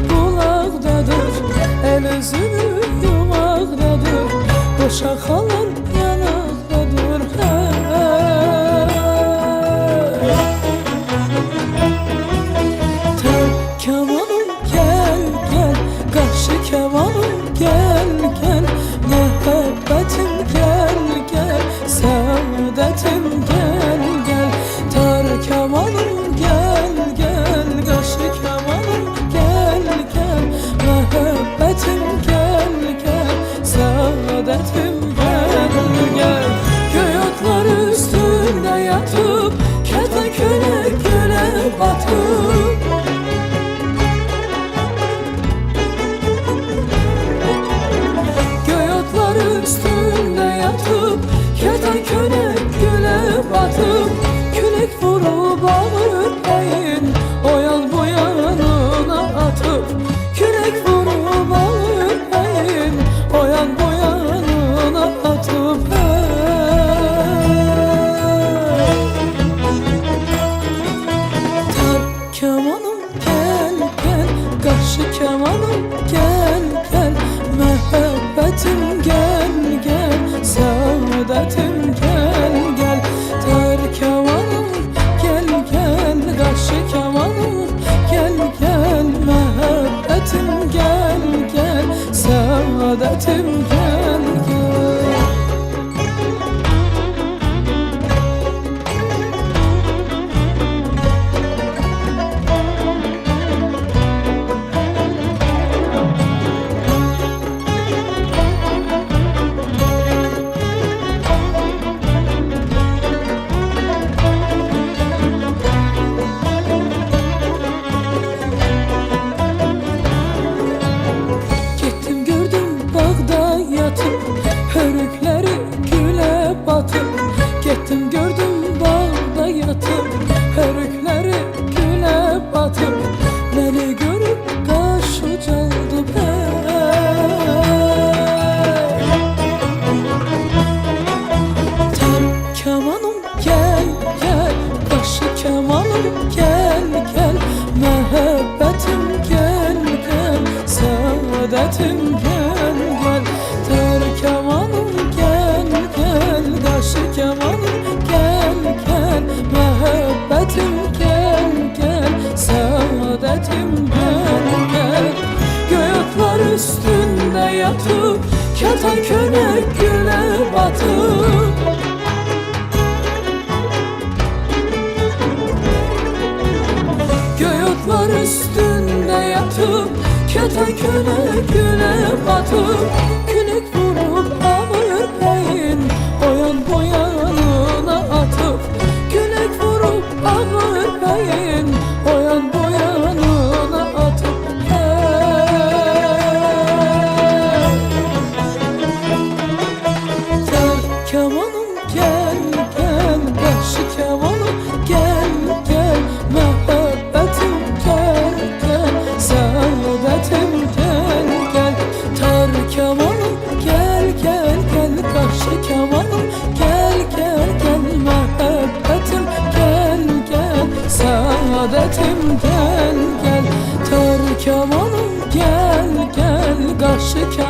bulaqdadır, el üzünü yumaqdadır, qoşa xalan yanaqdadır. Tər kamanım gel gel, qarşı kamanım gel gel, məhəbbətim gel gel, səadətim gel gel. Tər kamanım gel gel, qarşı kamanım gel gel, məhəbbətim gel gel, səadətim gel gel. Göy otlar üstündə yatıp, kətə-kölək gölə batıp, üstünde yatıp, kətə-kölək gölə batıp, külək vurub ağır bəyin oyan bu yanına atıp, külək vurub ağır bəyin oyan bu yanına atıp. Tər kamanım gel gel, qarşı kamanım gel gel, məhəbbətim gel gel, səadətim gel gel. Tər kamanım gel gel, qarşı kamanım gel gel, məhəbbətim gel gel, səadətim gel gel. Hörükləri gülə batıb, getdim gördüm bağda yatıb, hörükləri gülə batıb, məni görüb qaş ucaldı bəy. Tər kamanım gel gel, qaşı kamanım gel gel, məhəbbətim gel gel, səadətim gel gel. Tər kamanım gel gel, qarşı kamanım gel gel, məhəbbətim gel gel, səadətim gel gel. Göy otlar üstündə yatıp, kətə-kölək gölə batıp, göy otlar üstündə yatıp, kətə-kölək gölə batıp, külək vurub ağır bəyin oyan bu yanına atıp, külək vurub ağır bəyin oyan bu yanına atıp. Tər kamanım gel gel, qarşı kamanım gel gel, məhəbbətim gel gel, səadətim gel gel. Tər kamanım gel gel gel, qarşı kamanım gel gel gel, məhəbbətim gel gel, səadətim gel gel. Tər kamanım gel gel, qarşı kamanım